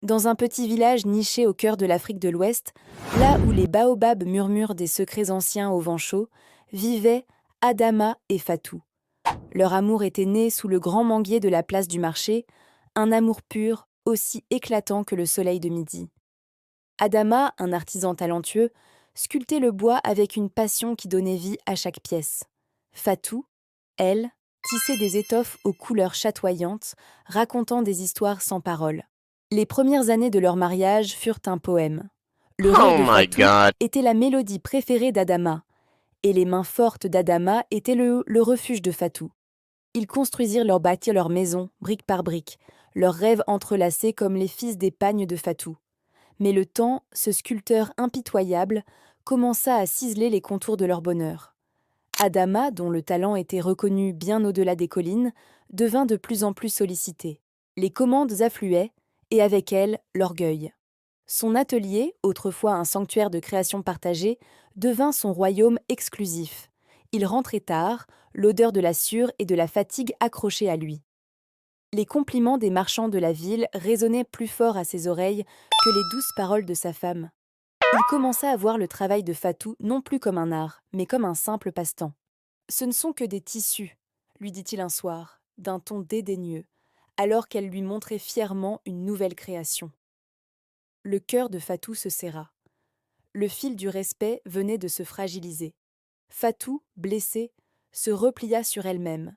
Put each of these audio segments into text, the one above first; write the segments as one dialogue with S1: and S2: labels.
S1: Dans un petit village niché au cœur de l'Afrique de l'Ouest, là où les baobabs murmurent des secrets anciens au vent chaud, vivaient Adama et Fatou. Leur amour était né sous le grand manguier de la place du marché, un amour pur, aussi éclatant que le soleil de midi. Adama, un artisan talentueux, sculptait le bois avec une passion qui donnait vie à chaque pièce. Fatou, elle, tissait des étoffes aux couleurs chatoyantes, racontant des histoires sans paroles. Les premières années de leur mariage furent un poème. Le rire
S2: Oh
S1: de
S2: my
S1: Fatou
S2: god.
S1: était la mélodie préférée d'Adama, et les mains fortes d'Adama étaient le refuge de Fatou. Ils construisirent leur maison, brique par brique, leurs rêves entrelacés comme les fils des pagnes de Fatou. Mais le temps, ce sculpteur impitoyable, commença à ciseler les contours de leur bonheur. Adama, dont le talent était reconnu bien au-delà des collines, devint de plus en plus sollicité. Les commandes affluaient, et avec elles, l'orgueil. Son atelier, autrefois un sanctuaire de création partagée, devint son royaume exclusif. Il rentrait tard, l'odeur de la sueur et de la fatigue accrochée à lui. Les compliments des marchands de la ville résonnaient plus fort à ses oreilles que les douces paroles de sa femme. Il commença à voir le travail de Fatou non plus comme un art, mais comme un simple passe-temps. Ce ne sont que des tissus, lui dit-il un soir, d'un ton dédaigneux, alors qu'elle lui montrait fièrement une nouvelle création. Le cœur de Fatou se serra. Le fil du respect venait de se fragiliser. Fatou, blessée, se replia sur elle-même.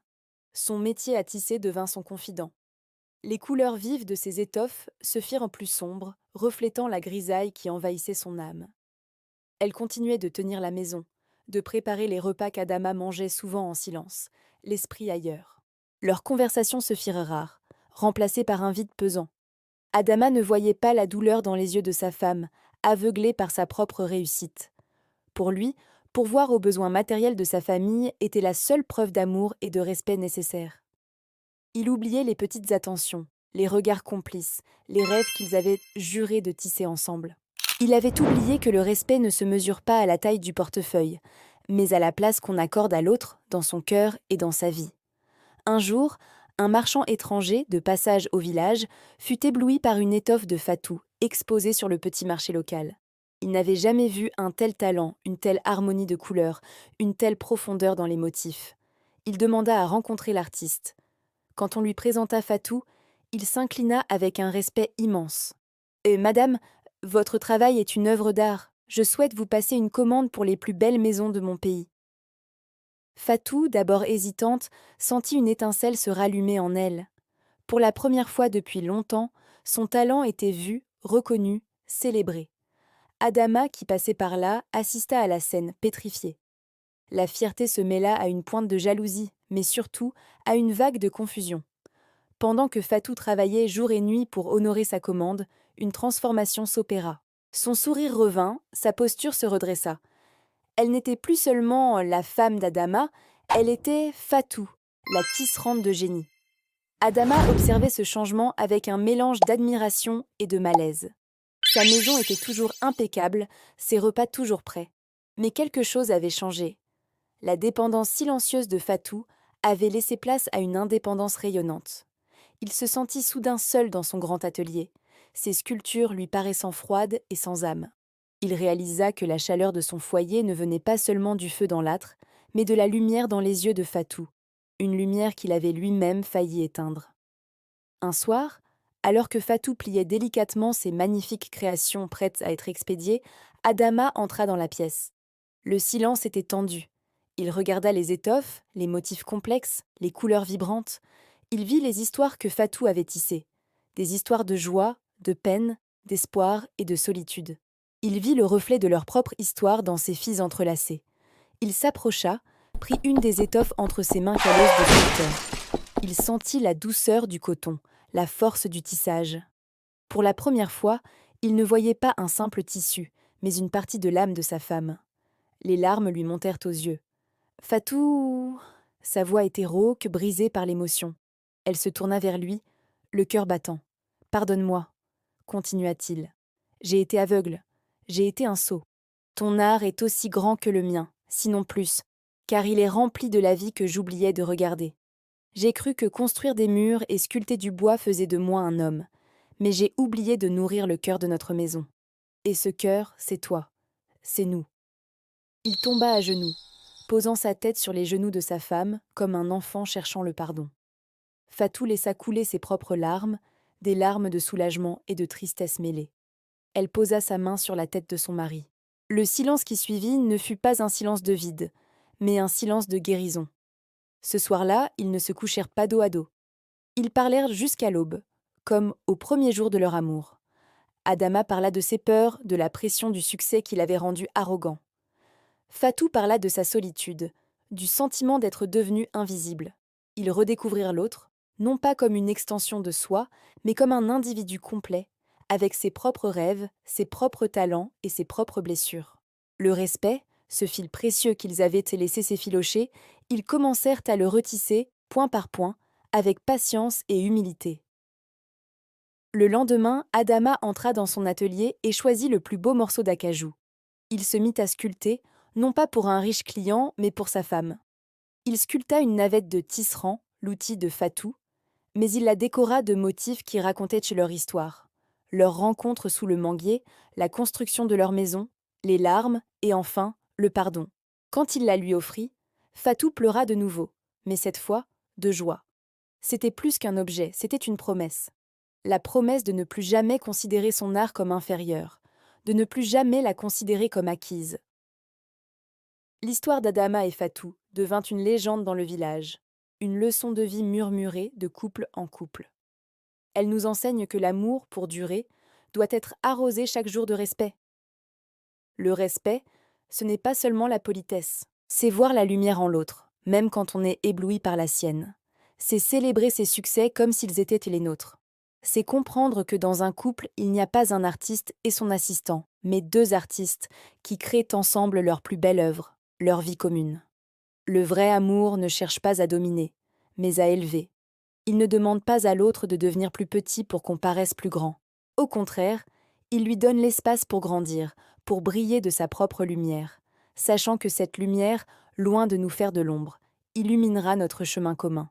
S1: Son métier à tisser devint son confident. Les couleurs vives de ses étoffes se firent plus sombres, reflétant la grisaille qui envahissait son âme. Elle continuait de tenir la maison, de préparer les repas qu'Adama mangeait souvent en silence, l'esprit ailleurs. Leurs conversations se firent rares, remplacées par un vide pesant. Adama ne voyait pas la douleur dans les yeux de sa femme, aveuglée par sa propre réussite. Pour lui, pourvoir aux besoins matériels de sa famille était la seule preuve d'amour et de respect nécessaire. Il oubliait les petites attentions, les regards complices, les rêves qu'ils avaient juré de tisser ensemble. Il avait oublié que le respect ne se mesure pas à la taille du portefeuille, mais à la place qu'on accorde à l'autre dans son cœur et dans sa vie. Un jour, un marchand étranger, de passage au village, fut ébloui par une étoffe de Fatou, exposée sur le petit marché local. Il n'avait jamais vu un tel talent, une telle harmonie de couleurs, une telle profondeur dans les motifs. Il demanda à rencontrer l'artiste. Quand on lui présenta Fatou, il s'inclina avec un respect immense. Madame, votre travail est une œuvre d'art. Je souhaite vous passer une commande pour les plus belles maisons de mon pays. » Fatou, d'abord hésitante, sentit une étincelle se rallumer en elle. Pour la première fois depuis longtemps, son talent était vu, reconnu, célébré. Adama, qui passait par là, assista à la scène, pétrifié. La fierté se mêla à une pointe de jalousie, mais surtout à une vague de confusion. Pendant que Fatou travaillait jour et nuit pour honorer sa commande, une transformation s'opéra. Son sourire revint, sa posture se redressa. Elle n'était plus seulement la femme d'Adama, elle était Fatou, la tisserande de génie. Adama observait ce changement avec un mélange d'admiration et de malaise. Sa maison était toujours impeccable, ses repas toujours prêts. Mais quelque chose avait changé. La dépendance silencieuse de Fatou avait laissé place à une indépendance rayonnante. Il se sentit soudain seul dans son grand atelier, ses sculptures lui paraissant froides et sans âme. Il réalisa que la chaleur de son foyer ne venait pas seulement du feu dans l'âtre, mais de la lumière dans les yeux de Fatou, une lumière qu'il avait lui-même failli éteindre. Un soir, alors que Fatou pliait délicatement ses magnifiques créations prêtes à être expédiées, Adama entra dans la pièce. Le silence était tendu. Il regarda les étoffes, les motifs complexes, les couleurs vibrantes. Il vit les histoires que Fatou avait tissées, des histoires de joie, de peine, d'espoir et de solitude. Il vit le reflet de leur propre histoire dans ses fils entrelacés. Il s'approcha, prit une des étoffes entre ses mains calleuses de sculpteur. Il sentit la douceur du coton, la force du tissage. Pour la première fois, il ne voyait pas un simple tissu, mais une partie de l'âme de sa femme. Les larmes lui montèrent aux yeux. « Fatou !» Sa voix était rauque, brisée par l'émotion. Elle se tourna vers lui, le cœur battant. « Pardonne-moi, » continua-t-il. « J'ai été aveugle, j'ai été un sot. Ton art est aussi grand que le mien, sinon plus, car il est rempli de la vie que j'oubliais de regarder. J'ai cru que construire des murs et sculpter du bois faisait de moi un homme. mais j'ai oublié de nourrir le cœur de notre maison. Et ce cœur, c'est toi, c'est nous. » Il tomba à genoux, posant sa tête sur les genoux de sa femme, comme un enfant cherchant le pardon. Fatou laissa couler ses propres larmes, des larmes de soulagement et de tristesse mêlées. Elle posa sa main sur la tête de son mari. Le silence qui suivit ne fut pas un silence de vide, mais un silence de guérison. Ce soir-là, ils ne se couchèrent pas dos à dos. Ils parlèrent jusqu'à l'aube, comme au premier jour de leur amour. Adama parla de ses peurs, de la pression du succès qui l'avait rendu arrogant. Fatou parla de sa solitude, du sentiment d'être devenu invisible. Ils redécouvrirent l'autre, non pas comme une extension de soi, mais comme un individu complet, avec ses propres rêves, ses propres talents et ses propres blessures. Le respect, ce fil précieux qu'ils avaient laissé s'effilocher, ils commencèrent à le retisser, point par point, avec patience et humilité. Le lendemain, Adama entra dans son atelier et choisit le plus beau morceau d'acajou. Il se mit à sculpter, non pas pour un riche client, mais pour sa femme. Il sculpta une navette de tisserand, l'outil de Fatou, mais il la décora de motifs qui racontaient leur histoire. Leur rencontre sous le manguier, la construction de leur maison, les larmes et enfin, le pardon. Quand il la lui offrit, Fatou pleura de nouveau, mais cette fois, de joie. C'était plus qu'un objet, c'était une promesse. La promesse de ne plus jamais considérer son art comme inférieur, de ne plus jamais la considérer comme acquise. L'histoire d'Adama et Fatou devint une légende dans le village, une leçon de vie murmurée de couple en couple. Elle nous enseigne que l'amour, pour durer, doit être arrosé chaque jour de respect. Le respect, ce n'est pas seulement la politesse, c'est voir la lumière en l'autre, même quand on est ébloui par la sienne. C'est célébrer ses succès comme s'ils étaient les nôtres. C'est comprendre que dans un couple, il n'y a pas un artiste et son assistant, mais deux artistes qui créent ensemble leur plus belle œuvre, leur vie commune. Le vrai amour ne cherche pas à dominer, mais à élever. Il ne demande pas à l'autre de devenir plus petit pour qu'on paraisse plus grand. Au contraire, il lui donne l'espace pour grandir, pour briller de sa propre lumière, sachant que cette lumière, loin de nous faire de l'ombre, illuminera notre chemin commun.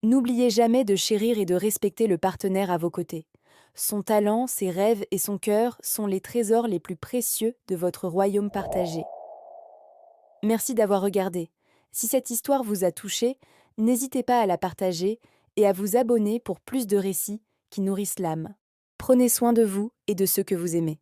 S1: N'oubliez jamais de chérir et de respecter le partenaire à vos côtés. Son talent, ses rêves et son cœur sont les trésors les plus précieux de votre royaume partagé. Merci d'avoir regardé. Si cette histoire vous a touché, n'hésitez pas à la partager et à vous abonner pour plus de récits qui nourrissent l'âme. Prenez soin de vous et de ceux que vous aimez.